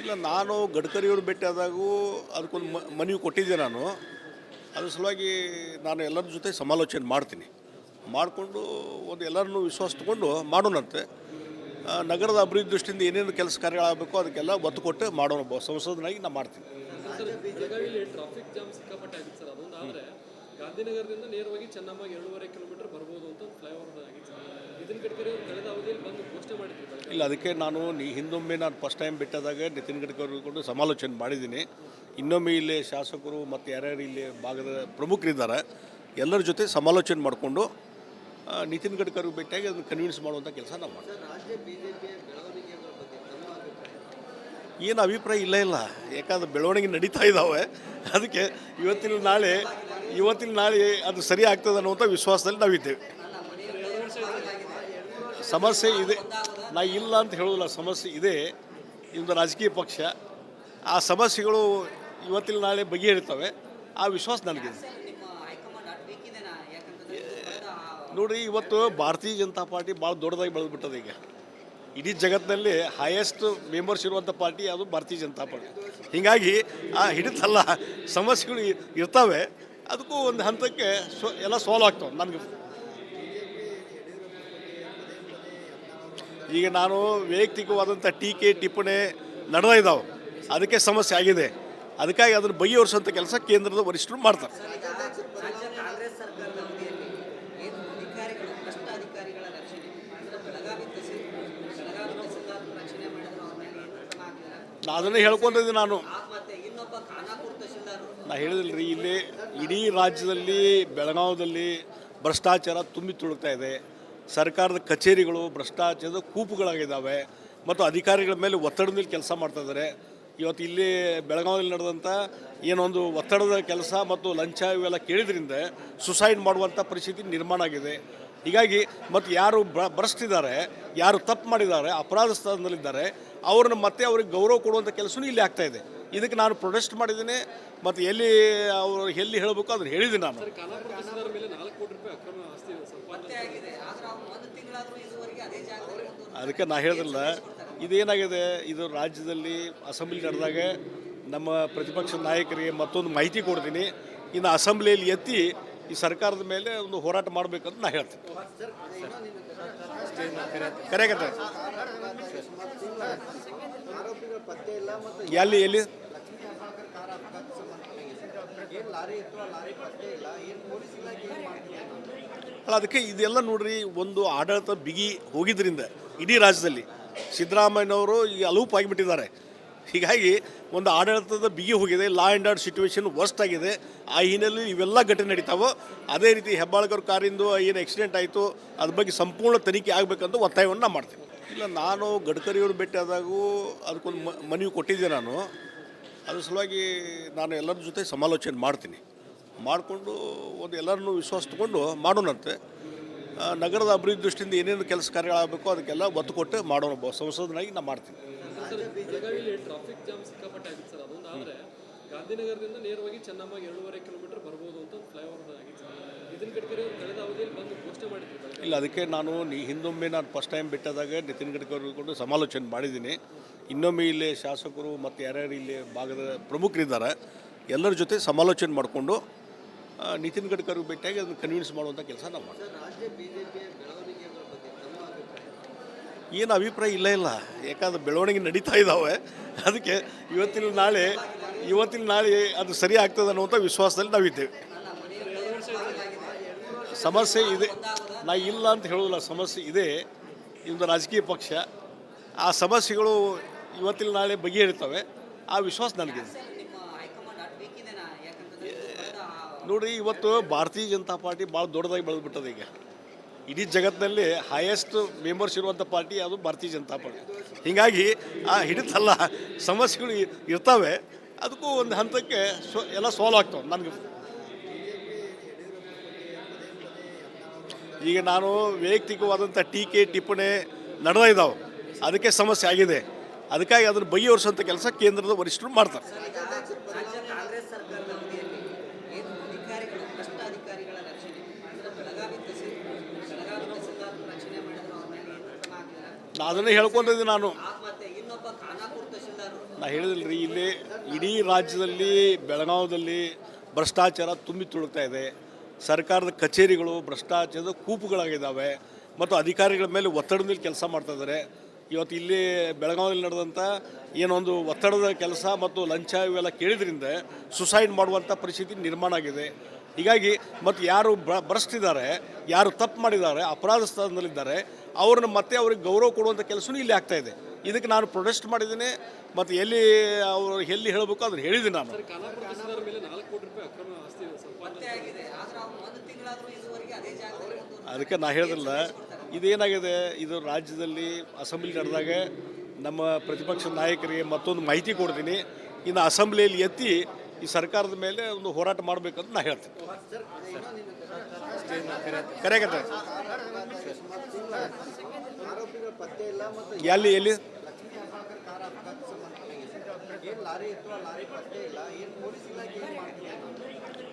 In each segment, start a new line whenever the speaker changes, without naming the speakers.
ಇಲ್ಲ, ನಾನು ಗಡ್ಕರಿಯವರು ಭೇಟಿಯಾದಾಗೂ ಅದಕ್ಕೊಂದು ಮನವಿ ಕೊಟ್ಟಿದ್ದೆ ನಾನು. ಅದ್ರ ಸಲುವಾಗಿ ನಾನು ಎಲ್ಲರ ಜೊತೆ ಸಮಾಲೋಚನೆ ಮಾಡ್ತೀನಿ. ಮಾಡಿಕೊಂಡು ಒಂದು ಎಲ್ಲರನ್ನೂ ವಿಶ್ವಾಸ ತಗೊಂಡು ಮಾಡೋಣಂತೆ. ನಗರದ ಅಭಿವೃದ್ಧಿ ದೃಷ್ಟಿಯಿಂದ ಏನೇನು ಕೆಲಸ ಕಾರ್ಯಗಳಾಗಬೇಕು ಅದಕ್ಕೆಲ್ಲ ಒತ್ತು ಕೊಟ್ಟು ಮಾಡೋಣ. ಸಂಸದನಾಗಿ ನಾನು ಮಾಡ್ತೀನಿ.
ಬೆಳಗಾವಿಯಲ್ಲಿ ಟ್ರಾಫಿಕ್ ಜಾಮ್ ಸಿಕ್ಕಾಪಟ್ಟೆ ಆಗಿತ್ತು ಸರ್. ಅದೊಂದು ಆದರೆ ಗಾಂಧಿನಗರದಿಂದ ನೇರವಾಗಿ ಚೆನ್ನಮ್ಮಗೆ 7.5 ಕಿಲೋಮೀಟರ್ ಬರ್ಬೋದು ಅಂತ ಫ್ಲೈಓವರ್ ಆಗಿತ್ತು ಸರ್. ನಿತಿನ್ ಗಡ್ಕರಿ ಅವರು ಕಳೆದ ಅವಧಿಯಲ್ಲಿ ಬಂದು ಘೋಷಣೆ ಮಾಡಿದ್ರು.
ಇಲ್ಲ, ಅದಕ್ಕೆ ನಾನು ಹಿಂದೊಮ್ಮೆ ನಾನು ಫಸ್ಟ್ ಟೈಮ್ ಬಿಟ್ಟಾದಾಗ ನಿತಿನ್ ಗಡ್ಕರಿ ಕೊಂಡು ಸಮಾಲೋಚನೆ ಮಾಡಿದ್ದೀನಿ. ಇನ್ನೊಮ್ಮೆ ಇಲ್ಲಿ ಶಾಸಕರು ಮತ್ತು ಯಾರ್ಯಾರು ಇಲ್ಲಿ ಭಾಗದ ಪ್ರಮುಖರಿದ್ದಾರೆ ಎಲ್ಲರ ಜೊತೆ ಸಮಾಲೋಚನೆ ಮಾಡಿಕೊಂಡು ನಿತಿನ್ ಗಡ್ಕರಿ ಭೇಟಿಯಾಗಿ ಅದನ್ನು ಕನ್ವಿನ್ಸ್ ಮಾಡುವಂಥ ಕೆಲಸ ನಾವು ಮಾಡ್ತೀವಿ. ಏನು ಅಭಿಪ್ರಾಯ ಇಲ್ಲ, ಯಾಕಂದ್ರೆ ಬೆಳವಣಿಗೆ ನಡೀತಾ ಇದ್ದಾವೆ. ಅದಕ್ಕೆ ಇವತ್ತಿನ ನಾಳೆ ಅದು ಸರಿ ಆಗ್ತದೆ ಅನ್ನುವಂಥ ವಿಶ್ವಾಸದಲ್ಲಿ ನಾವಿದ್ದೇವೆ. ಸಮಸ್ಯೆ ಇದೆ, ನಾ ಇಲ್ಲ ಅಂತ ಹೇಳೋದಿಲ್ಲ, ಸಮಸ್ಯೆ ಇದೆ. ಇದೊಂದು ರಾಜಕೀಯ ಪಕ್ಷ, ಆ ಸಮಸ್ಯೆಗಳು ಇವತ್ತಿನ ನಾಳೆ ಬಗೆಹರಿತವೆ, ಆ ವಿಶ್ವಾಸ ನನಗಿದೆ. ನೋಡಿರಿ, ಇವತ್ತು ಭಾರತೀಯ ಜನತಾ ಪಾರ್ಟಿ ಭಾಳ ದೊಡ್ಡದಾಗಿ ಬೆಳೆದ್ಬಿಟ್ಟದೆ. ಈಗ ಇಡೀ ಜಗತ್ತಿನಲ್ಲಿ ಹೈಯೆಸ್ಟ್ ಮೆಂಬರ್ಸ್ ಇರುವಂಥ ಪಾರ್ಟಿ ಅದು ಭಾರತೀಯ ಜನತಾ ಪಾರ್ಟಿ. ಹೀಗಾಗಿ ಆ ಹಿಡಿತಲ್ಲ, ಸಮಸ್ಯೆಗಳು ಇರ್ತವೆ, ಅದಕ್ಕೂ ಒಂದು ಹಂತಕ್ಕೆ ಎಲ್ಲ ಸಾಲ್ವ್ ಆಗ್ತವೆ. ನನಗೆ ಈಗ ನಾನು ವೈಯಕ್ತಿಕವಾದಂಥ ಟೀಕೆ ಟಿಪ್ಪಣಿ ನಡೆದ ಇದ್ದಾವೆ, ಅದಕ್ಕೆ ಸಮಸ್ಯೆ ಆಗಿದೆ. ಅದಕ್ಕಾಗಿ ಅದನ್ನು ಬಗೆಹರಿಸುವಂಥ ಕೆಲಸ ಕೇಂದ್ರದ ವರಿಷ್ಠರು ಮಾಡ್ತಾರೆ. ಅದನ್ನೇ ಹೇಳ್ಕೊಂಡಿದ್ದೆ ನಾನು ಹೇಳಿದಿಲ್ಲ ರೀ. ಇಲ್ಲಿ ಇಡೀ ರಾಜ್ಯದಲ್ಲಿ ಬೆಳಗಾವದಲ್ಲಿ ಭ್ರಷ್ಟಾಚಾರ ತುಂಬಿ ತುಳುಕ್ತಾ ಇದೆ. ಸರ್ಕಾರದ ಕಚೇರಿಗಳು ಭ್ರಷ್ಟಾಚಾರದ ಕೂಪುಗಳಾಗಿದ್ದಾವೆ ಮತ್ತು ಅಧಿಕಾರಿಗಳ ಮೇಲೆ ಒತ್ತಡದ ಮೇಲೆ ಕೆಲಸ ಮಾಡ್ತಾಯಿದ್ದಾರೆ. ಇವತ್ತು ಇಲ್ಲಿ ಬೆಳಗಾವಿಯಲ್ಲಿ ನಡೆದಂಥ ಏನೊಂದು ಒತ್ತಡದ ಕೆಲಸ ಮತ್ತು ಲಂಚ ಇವೆಲ್ಲ ಕೇಳಿದ್ರಿಂದ ಸುಸೈಡ್ ಮಾಡುವಂಥ ಪರಿಸ್ಥಿತಿ ನಿರ್ಮಾಣ ಆಗಿದೆ. ಹೀಗಾಗಿ ಮತ್ತು ಯಾರು ಭ್ರಷ್ಟಿದ್ದಾರೆ, ಯಾರು ತಪ್ಪು ಮಾಡಿದ್ದಾರೆ, ಅಪರಾಧ ಸ್ಥಾನದಲ್ಲಿದ್ದಾರೆ, ಅವ್ರನ್ನ ಮತ್ತೆ ಅವ್ರಿಗೆ ಗೌರವ ಕೊಡುವಂಥ ಕೆಲಸವೂ ಇಲ್ಲಿ ಆಗ್ತಾಯಿದೆ. ಇದಕ್ಕೆ ನಾನು ಪ್ರೊಟೆಸ್ಟ್ ಮಾಡಿದ್ದೀನಿ ಮತ್ತು ಎಲ್ಲಿ ಹೇಳಬೇಕು ಅದನ್ನು ಹೇಳಿದ್ದೀನಿ ನಾನು. ಅದಕ್ಕೆ ನಾ ಹೇಳಿದಿಲ್ಲ, ಇದೇನಾಗಿದೆ, ಇದು ರಾಜ್ಯದಲ್ಲಿ ಅಸೆಂಬ್ಲಿ ನಡೆದಾಗ ನಮ್ಮ ಪ್ರತಿಪಕ್ಷ ನಾಯಕರಿಗೆ ಮತ್ತೊಂದು ಮಾಹಿತಿ ಕೊಡ್ತೀನಿ. ಇನ್ನು ಅಸೆಂಬ್ಲಿಯಲ್ಲಿ ಎತ್ತಿ ಈ ಸರ್ಕಾರದ ಮೇಲೆ ಒಂದು ಹೋರಾಟ ಮಾಡಬೇಕಂತ ನಾ ಹೇಳ್ತೀನಿ. ಕರೆಯಕತ್ತೆ ಎಲ್ಲಿ ಅಲ್ಲ, ಅದಕ್ಕೆ ಇದೆಲ್ಲ ನೋಡ್ರಿ, ಒಂದು ಆಡಳಿತ ಬಿಗಿ ಹೋಗಿದ್ರಿಂದ ಇಡೀ ರಾಜ್ಯದಲ್ಲಿ ಸಿದ್ದರಾಮಯ್ಯನವರು ಈಗ ಅಲೂಪ್ ಆಗಿಬಿಟ್ಟಿದ್ದಾರೆ. ಹೀಗಾಗಿ ಒಂದು ಆಡಳಿತದ ಬಿಗಿ ಹೋಗಿದೆ, law and order situation worst ಆಗಿದೆ. ಆ ಹಿನ್ನೆಲೆಯಲ್ಲಿ ಇವೆಲ್ಲ ಘಟನೆ ನಡೀತಾವೋ, ಅದೇ ರೀತಿ ಹೆಬ್ಬಾಳ್ಕರ್ ಕಾರಿಂದು ಏನು ಆಕ್ಸಿಡೆಂಟ್ ಆಯಿತು ಅದ್ರ ಬಗ್ಗೆ ಸಂಪೂರ್ಣ ತನಿಖೆ ಆಗಬೇಕಂತ ಒತ್ತಾಯವನ್ನು ನಾನು ಮಾಡ್ತೀನಿ. ಇಲ್ಲ, ನಾನು ಗಡ್ಕರಿಯವರು ಭೇಟಿಯಾದಾಗೂ ಅದಕ್ಕೊಂದು ಮನವಿ ಕೊಟ್ಟಿದ್ದೆ ನಾನು. ಅದ್ರ ಸಲುವಾಗಿ ನಾನು ಎಲ್ಲರ ಜೊತೆ ಸಮಾಲೋಚನೆ ಮಾಡ್ತೀನಿ. ಮಾಡಿಕೊಂಡು ಒಂದು ಎಲ್ಲರನ್ನೂ ವಿಶ್ವಾಸ ತಗೊಂಡು ಮಾಡೋಣಂತೆ. ನಗರದ ಅಭಿವೃದ್ಧಿ ದೃಷ್ಟಿಯಿಂದ ಏನೇನು ಕೆಲಸ ಕಾರ್ಯಗಳಾಗಬೇಕು ಅದಕ್ಕೆಲ್ಲ ಒತ್ತು ಕೊಟ್ಟು ಮಾಡೋಣ. ಸಂಸದನಾಗಿ ನಾನು ಮಾಡ್ತೀನಿ.
ಬೆಳಗಾವಿಯಲ್ಲಿ ಟ್ರಾಫಿಕ್ ಜಾಮ್ ಸಿಕ್ಕಾಪಟ್ಟೆ ಆಗಿತ್ತು ಸರ್. ಅದೊಂದು ಆದರೆ ಗಾಂಧಿನಗರದಿಂದ ನೇರವಾಗಿ ಚೆನ್ನಮ್ಮಗೆ 7.5 ಕಿಲೋಮೀಟರ್ ಬರ್ಬೋದು ಅಂತ ಫ್ಲೈಓವರ್ ಆಗಿತ್ತು ಸರ್. ನಿತಿನ್ ಗಡ್ಕರಿ ಅವರು ಕಳೆದ ಅವಧಿಯಲ್ಲಿ ಬಂದು ಘೋಷಣೆ ಮಾಡಿದ್ರು.
ಇಲ್ಲ, ಅದಕ್ಕೆ ನಾನು ಹಿಂದೊಮ್ಮೆ ನಾನು ಫಸ್ಟ್ ಟೈಮ್ ಬಿಟ್ಟಾದಾಗ ನಿತಿನ್ ಗಡ್ಕರಿ ಕೊಂಡು ಸಮಾಲೋಚನೆ ಮಾಡಿದ್ದೀನಿ. ಇನ್ನೊಮ್ಮೆ ಇಲ್ಲಿ ಶಾಸಕರು ಮತ್ತು ಯಾರ್ಯಾರು ಇಲ್ಲಿ ಭಾಗದ ಪ್ರಮುಖರಿದ್ದಾರೆ ಎಲ್ಲರ ಜೊತೆ ಸಮಾಲೋಚನೆ ಮಾಡಿಕೊಂಡು ನಿತಿನ್ ಗಡ್ಕರಿ ಭೇಟಿಯಾಗಿ ಅದನ್ನು ಕನ್ವಿನ್ಸ್ ಮಾಡುವಂಥ ಕೆಲಸ ನಾವು ಮಾಡ್ತೀವಿ. ಏನು ಅಭಿಪ್ರಾಯ ಇಲ್ಲ, ಯಾಕಂದ್ರೆ ಬೆಳವಣಿಗೆ ನಡೀತಾ ಇದ್ದಾವೆ. ಅದಕ್ಕೆ ಇವತ್ತಿನ ನಾಳೆ ಅದು ಸರಿ ಆಗ್ತದೆ ಅನ್ನುವಂಥ ವಿಶ್ವಾಸದಲ್ಲಿ ನಾವಿದ್ದೇವೆ. ಸಮಸ್ಯೆ ಇದೆ, ನಾ ಇಲ್ಲ ಅಂತ ಹೇಳೋದಿಲ್ಲ, ಸಮಸ್ಯೆ ಇದೆ. ಇದೊಂದು ರಾಜಕೀಯ ಪಕ್ಷ, ಆ ಸಮಸ್ಯೆಗಳು ಇವತ್ತಿನ ನಾಳೆ ಬಗೆಹರಿತವೆ, ಆ ವಿಶ್ವಾಸ ನನಗಿದೆ. ನೋಡಿರಿ, ಇವತ್ತು ಭಾರತೀಯ ಜನತಾ ಪಾರ್ಟಿ ಭಾಳ ದೊಡ್ಡದಾಗಿ ಬೆಳೆದ್ಬಿಟ್ಟದೆ. ಈಗ ಇಡೀ ಜಗತ್ತಿನಲ್ಲಿ ಹೈಯೆಸ್ಟ್ ಮೆಂಬರ್ಸ್ ಇರುವಂಥ ಪಾರ್ಟಿ ಅದು ಭಾರತೀಯ ಜನತಾ ಪಾರ್ಟಿ. ಹೀಗಾಗಿ ಆ ಹಿಡಿತಲ್ಲ, ಸಮಸ್ಯೆಗಳು ಇರ್ತವೆ, ಅದಕ್ಕೂ ಒಂದು ಹಂತಕ್ಕೆ ಎಲ್ಲ ಸಾಲ್ವ್ ಆಗ್ತವೆ. ನನಗೆ ಈಗ ನಾನು ವೈಯಕ್ತಿಕವಾದಂಥ ಟೀಕೆ ಟಿಪ್ಪಣಿ ನಡೆದ ಇದ್ದಾವೆ, ಅದಕ್ಕೆ ಸಮಸ್ಯೆ ಆಗಿದೆ. ಅದಕ್ಕಾಗಿ ಅದನ್ನು ಬಗೆಹರಿಸುವಂಥ ಕೆಲಸ ಕೇಂದ್ರದ ವರಿಷ್ಠರು ಮಾಡ್ತಾರೆ. ಅದನ್ನೇ ಹೇಳ್ಕೊಂಡಿದ್ದೆ ನಾನು. ನಾ ಹೇಳಿದಿಲ್ರಿ, ಇಲ್ಲಿ ಇಡೀ ರಾಜ್ಯದಲ್ಲಿ ಬೆಳಗಾವದಲ್ಲಿ ಭ್ರಷ್ಟಾಚಾರ ತುಂಬಿ ತುಳುಕ್ತಾ ಇದೆ. ಸರ್ಕಾರದ ಕಚೇರಿಗಳು ಭ್ರಷ್ಟಾಚಾರದ ಕೂಪುಗಳಾಗಿದ್ದಾವೆ ಮತ್ತು ಅಧಿಕಾರಿಗಳ ಮೇಲೆ ಒತ್ತಡದ ಮೇಲೆ ಕೆಲಸ ಮಾಡ್ತಾ ಇದ್ದಾರೆ. ಇವತ್ತು ಇಲ್ಲಿ ಬೆಳಗಾವಿಯಲ್ಲಿ ನಡೆದಂಥ ಏನೊಂದು ಒತ್ತಡದ ಕೆಲಸ ಮತ್ತು ಲಂಚ ಇವೆಲ್ಲ ಕೇಳಿದ್ರಿಂದ ಸುಸೈಡ್ ಮಾಡುವಂಥ ಪರಿಸ್ಥಿತಿ ನಿರ್ಮಾಣ ಆಗಿದೆ. ಹೀಗಾಗಿ ಮತ್ತು ಯಾರು ಭ್ರಷ್ಟಿದ್ದಾರೆ, ಯಾರು ತಪ್ಪು ಮಾಡಿದ್ದಾರೆ, ಅಪರಾಧ ಸ್ಥಾನದಲ್ಲಿದ್ದಾರೆ, ಅವ್ರನ್ನ ಮತ್ತೆ ಅವ್ರಿಗೆ ಗೌರವ ಕೊಡುವಂಥ ಕೆಲಸನೂ ಇಲ್ಲಿ ಆಗ್ತಾ ಇದೆ. ಇದಕ್ಕೆ ನಾನು ಪ್ರೊಟೆಸ್ಟ್ ಮಾಡಿದ್ದೀನಿ ಮತ್ತು ಎಲ್ಲಿ ಹೇಳಬೇಕು ಅದನ್ನು ಹೇಳಿದ್ದೀನಿ ನಾನು.
ಸರ್, ಖಾನಾಪುರ ತಹಸೀಲ್ದಾರ್ ಮೇಲೆ 4 ಕೋಟಿ ರೂಪಾಯಿ ಅಕ್ರಮ ಆಸ್ತಿ ಸಂಪಾದನೆ.
ಅದಕ್ಕೆ ನಾ ಹೇಳಿದಿಲ್ಲ, ಇದೇನಾಗಿದೆ, ಇದು ರಾಜ್ಯದಲ್ಲಿ ಅಸೆಂಬ್ಲಿ ನಡೆದಾಗ ನಮ್ಮ ಪ್ರತಿಪಕ್ಷ ನಾಯಕರಿಗೆ ಮತ್ತೊಂದು ಮಾಹಿತಿ ಕೊಡ್ತೀನಿ. ಇನ್ನು ಅಸೆಂಬ್ಲಿಯಲ್ಲಿ ಎತ್ತಿ ಈ ಸರ್ಕಾರದ ಮೇಲೆ ಒಂದು ಹೋರಾಟ ಮಾಡಬೇಕಂತ ನಾ ಹೇಳ್ತೀನಿ. ಕರೆಯಕತ್ತೆ ಎಲ್ಲಿ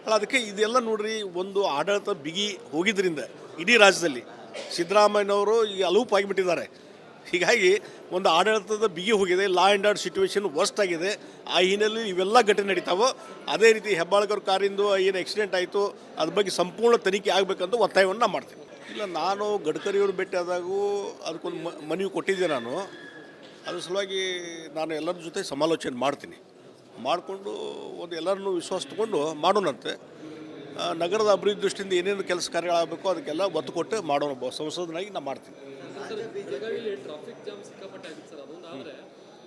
ಅಲ್ಲ, ಅದಕ್ಕೆ ಇದೆಲ್ಲ ನೋಡ್ರಿ, ಒಂದು ಆಡಳಿತ ಬಿಗಿ ಹೋಗಿದ್ರಿಂದ ಇಡೀ ರಾಜ್ಯದಲ್ಲಿ ಸಿದ್ದರಾಮಯ್ಯನವರು ಈಗ ಅಲೂಪಾಗಿಬಿಟ್ಟಿದ್ದಾರೆ. ಹೀಗಾಗಿ ಒಂದು ಆಡಳಿತದ ಬಿಗಿ ಹೋಗಿದೆ, law and order situation worst ಆಗಿದೆ. ಆ ಹಿನ್ನೆಲೆಯಲ್ಲಿ ಇವೆಲ್ಲ ಘಟನೆ ನಡೀತಾವೋ. ಅದೇ ರೀತಿ ಹೆಬ್ಬಾಳ್ಕರ್ ಕಾರಿಂದು ಏನು ಆಕ್ಸಿಡೆಂಟ್ ಆಯಿತು ಅದ್ರ ಬಗ್ಗೆ ಸಂಪೂರ್ಣ ತನಿಖೆ ಆಗಬೇಕಂತ ಒತ್ತಾಯವನ್ನು ಮಾಡ್ತೀನಿ. ಇಲ್ಲ, ನಾನು ಗಡ್ಕರಿಯವರು ಭೇಟಿ ಆದಾಗೂ ಅದಕ್ಕೊಂದು ಮನವಿ ಕೊಟ್ಟಿದ್ದೆ ನಾನು. ಅದ್ರ ಸಲುವಾಗಿ ನಾನು ಎಲ್ಲರ ಜೊತೆ ಸಮಾಲೋಚನೆ ಮಾಡ್ತೀನಿ. ಮಾಡಿಕೊಂಡು ಒಂದು ಎಲ್ಲರನ್ನೂ ವಿಶ್ವಾಸ ತಗೊಂಡು ಮಾಡೋಣಂತೆ. ನಗರದ ಅಭಿವೃದ್ಧಿ ದೃಷ್ಟಿಯಿಂದ ಏನೇನು ಕೆಲಸ ಕಾರ್ಯಗಳಾಗಬೇಕು ಅದಕ್ಕೆಲ್ಲ ಒತ್ತು ಕೊಟ್ಟು ಮಾಡೋಣ ಸಂಸದನಾಗಿ ನಾನು ಮಾಡ್ತೀನಿ.
ಸರ್, ಬೆಳಗಾವಿಯಲ್ಲಿ ಟ್ರಾಫಿಕ್ ಜಾಮ್ ಸಿಕ್ಕಾಪಟ್ಟೆ ಆಗಿತ್ತು ಸರ್. ಅದೊಂದು ಆದರೆ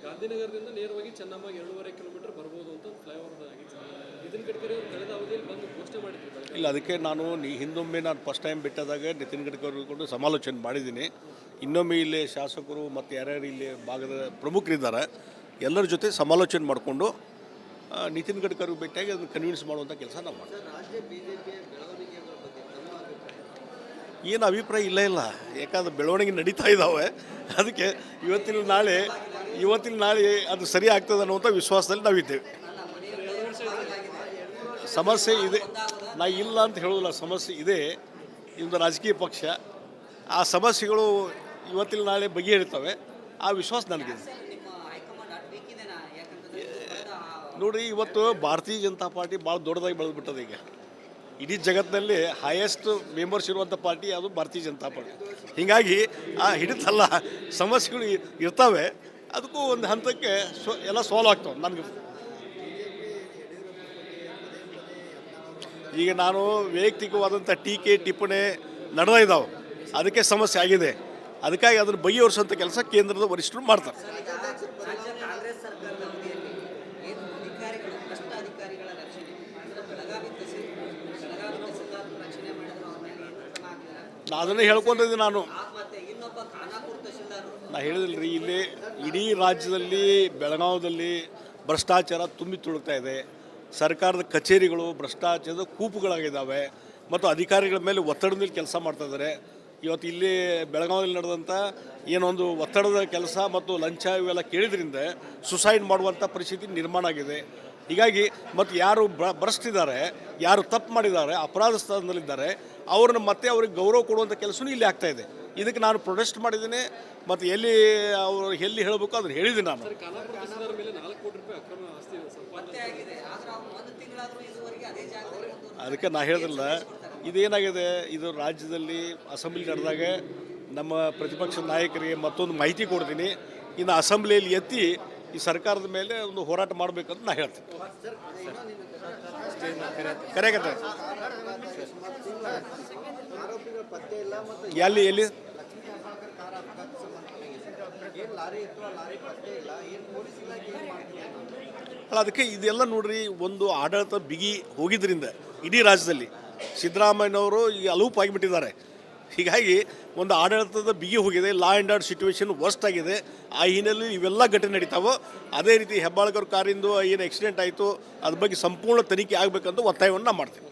ಗಾಂಧಿನಗರದಿಂದ ನೇರವಾಗಿ ಚೆನ್ನಮ್ಮಗೆ 2.5 ಕಿಲೋಮೀಟರ್ ಬರ್ಬೋದು ಅಂತ ಒಂದು ಫ್ಲೈಓವರ್ ಆಗಿತ್ತು. ನಿತಿನ್ ಗಡ್ಕರಿ ಅವರು ಕಳೆದ ಅವಧಿಯಲ್ಲಿ ಬಂದು ಘೋಷಣೆ ಮಾಡಿದ್ರು.
ಇಲ್ಲ, ಅದಕ್ಕೆ ನಾನು ಹಿಂದೊಮ್ಮೆ ನಾನು ಫಸ್ಟ್ ಟೈಮ್ ಬಿಟ್ಟಾದಾಗ ನಿತಿನ್ ಗಡ್ಕರಿ ಕೊಂಡು ಸಮಾಲೋಚನೆ ಮಾಡಿದ್ದೀನಿ. ಇನ್ನೊಮ್ಮೆ ಇಲ್ಲಿ ಶಾಸಕರು ಮತ್ತು ಯಾರ್ಯಾರು ಇಲ್ಲಿ ಭಾಗದ ಪ್ರಮುಖರಿದ್ದಾರೆ ಎಲ್ಲರ ಜೊತೆ ಸಮಾಲೋಚನೆ ಮಾಡಿಕೊಂಡು ನಿತಿನ್ ಗಡ್ಕರಿ ಭೇಟಿಯಾಗಿ ಅದನ್ನು ಕನ್ವಿನ್ಸ್ ಮಾಡುವಂಥ ಕೆಲಸ ನಾವು ಮಾಡ್ತೀವಿ. ಏನು ಅಭಿಪ್ರಾಯ ಇಲ್ಲ, ಯಾಕಂದ್ರೆ ಬೆಳವಣಿಗೆ ನಡೀತಾ ಇದ್ದಾವೆ. ಅದಕ್ಕೆ ಇವತ್ತಿನ ನಾಳೆ ಅದು ಸರಿ ಆಗ್ತದೆ ಅನ್ನುವಂಥ ವಿಶ್ವಾಸದಲ್ಲಿ ನಾವಿದ್ದೇವೆ. ಸಮಸ್ಯೆ ಇದೆ, ನಾ ಇಲ್ಲ ಅಂತ ಹೇಳೋದಿಲ್ಲ, ಸಮಸ್ಯೆ ಇದೆ. ಇದೊಂದು ರಾಜಕೀಯ ಪಕ್ಷ, ಆ ಸಮಸ್ಯೆಗಳು ಇವತ್ತಿನ ನಾಳೆ ಬಗೆಹರಿತವೆ, ಆ ವಿಶ್ವಾಸ ನನಗಿದೆ. ನೋಡಿರಿ, ಇವತ್ತು ಭಾರತೀಯ ಜನತಾ ಪಾರ್ಟಿ ಭಾಳ ದೊಡ್ಡದಾಗಿ ಬೆಳೆದ್ಬಿಟ್ಟದೆ. ಈಗ ಇಡೀ ಜಗತ್ತಿನಲ್ಲಿ ಹೈಯೆಸ್ಟ್ ಮೆಂಬರ್ಸ್ ಇರುವಂಥ ಪಾರ್ಟಿ ಅದು ಭಾರತೀಯ ಜನತಾ ಪಾರ್ಟಿ. ಹೀಗಾಗಿ ಆ ಹಿಡಿತಲ್ಲ, ಸಮಸ್ಯೆಗಳು ಇರ್ತವೆ, ಅದಕ್ಕೂ ಒಂದು ಹಂತಕ್ಕೆ ಎಲ್ಲ ಸಾಲ್ವ್ ಆಗ್ತವೆ. ನನಗೆ ಈಗ ನಾನು ವೈಯಕ್ತಿಕವಾದಂಥ ಟೀಕೆ ಟಿಪ್ಪಣಿ ನಡೆದ ಇದ್ದಾವೆ, ಅದಕ್ಕೆ ಸಮಸ್ಯೆ ಆಗಿದೆ. ಅದಕ್ಕಾಗಿ ಅದನ್ನು ಬಗೆಹರಿಸುವಂಥ ಕೆಲಸ ಕೇಂದ್ರದ ವರಿಷ್ಠರು ಮಾಡ್ತಾರೆ. ಅದನ್ನೇ ಹೇಳ್ಕೊಂಡಿದ್ದೀನಿ ನಾನು ಹೇಳಿದಿಲ್ರಿ, ಇಲ್ಲಿ ಇಡೀ ರಾಜ್ಯದಲ್ಲಿ ಬೆಳಗಾವದಲ್ಲಿ ಭ್ರಷ್ಟಾಚಾರ ತುಂಬಿ ತುಳುಕ್ತಾ ಇದೆ. ಸರ್ಕಾರದ ಕಚೇರಿಗಳು ಭ್ರಷ್ಟಾಚಾರದ ಕೂಪುಗಳಾಗಿದ್ದಾವೆ ಮತ್ತು ಅಧಿಕಾರಿಗಳ ಮೇಲೆ ಒತ್ತಡದ ಮೇಲೆ ಕೆಲಸ ಮಾಡ್ತಾ ಇದ್ದಾರೆ. ಇವತ್ತು ಇಲ್ಲಿ ಬೆಳಗಾವಿಯಲ್ಲಿ ನಡೆದಂಥ ಏನೊಂದು ಒತ್ತಡದ ಕೆಲಸ ಮತ್ತು ಲಂಚ ಇವೆಲ್ಲ ಕೇಳಿದ್ರಿಂದ ಸುಸೈಡ್ ಮಾಡುವಂಥ ಪರಿಸ್ಥಿತಿ ನಿರ್ಮಾಣ ಆಗಿದೆ. ಹೀಗಾಗಿ ಮತ್ತು ಯಾರು ಭ್ರಷ್ಟಿದ್ದಾರೆ, ಯಾರು ತಪ್ಪು ಮಾಡಿದ್ದಾರೆ, ಅಪರಾಧ ಸ್ಥಾನದಲ್ಲಿದ್ದಾರೆ, ಅವ್ರನ್ನ ಮತ್ತೆ ಅವ್ರಿಗೆ ಗೌರವ ಕೊಡುವಂಥ ಕೆಲಸನೂ ಇಲ್ಲಿ ಆಗ್ತಾ ಇದೆ. ಇದಕ್ಕೆ ನಾನು ಪ್ರೊಟೆಸ್ಟ್ ಮಾಡಿದ್ದೀನಿ ಮತ್ತು ಎಲ್ಲಿ ಹೇಳಬೇಕು ಅದನ್ನು ಹೇಳಿದ್ದೀನಿ ನಾನು.
ಸರ್, ಖಾನಾಪುರ ತಹಸೀಲ್ದಾರ್ ಮೇಲೆ 4 ಕೋಟಿ ರೂಪಾಯಿ ಅಕ್ರಮ ಆಸ್ತಿ ಸಂಪಾದನೆ.
ಅದಕ್ಕೆ ನಾ ಹೇಳಿದಿಲ್ಲ, ಇದೇನಾಗಿದೆ, ಇದು ರಾಜ್ಯದಲ್ಲಿ ಅಸೆಂಬ್ಲಿ ನಡೆದಾಗ ನಮ್ಮ ಪ್ರತಿಪಕ್ಷ ನಾಯಕರಿಗೆ ಮತ್ತೊಂದು ಮಾಹಿತಿ ಕೊಡ್ತೀನಿ. ಇನ್ನು ಅಸೆಂಬ್ಲಿಯಲ್ಲಿ ಎತ್ತಿ ಈ ಸರ್ಕಾರದ ಮೇಲೆ ಒಂದು ಹೋರಾಟ ಮಾಡಬೇಕಂತ ನಾ ಹೇಳ್ತೀನಿ. ಕರೆಯಕತ್ತೆ ಎಲ್ಲಿ ಅಲ್ಲ, ಅದಕ್ಕೆ ಇದೆಲ್ಲ ನೋಡ್ರಿ, ಒಂದು ಆಡಳಿತ ಬಿಗಿ ಹೋಗಿದ್ರಿಂದ ಇಡೀ ರಾಜ್ಯದಲ್ಲಿ ಸಿದ್ದರಾಮಯ್ಯನವರು ಈಗ ಅಲೂಪಾಗಿಬಿಟ್ಟಿದ್ದಾರೆ. ಹೀಗಾಗಿ ಒಂದು ಆಡಳಿತದ ಬಿಗಿ ಹೋಗಿದೆ, law and order situation worst ಆಗಿದೆ. ಆ ಹಿನ್ನೆಲೆಯಲ್ಲಿ ಇವೆಲ್ಲ ಘಟನೆ ನಡೀತಾವೋ. ಅದೇ ರೀತಿ ಹೆಬ್ಬಾಳ್ಕರ್ ಕಾರಿಂದು ಏನು ಆಕ್ಸಿಡೆಂಟ್ ಆಯಿತು ಅದ್ರ ಬಗ್ಗೆ ಸಂಪೂರ್ಣ ತನಿಖೆ ಆಗಬೇಕಂತ ಒತ್ತಾಯವನ್ನು ಮಾಡ್ತೀನಿ.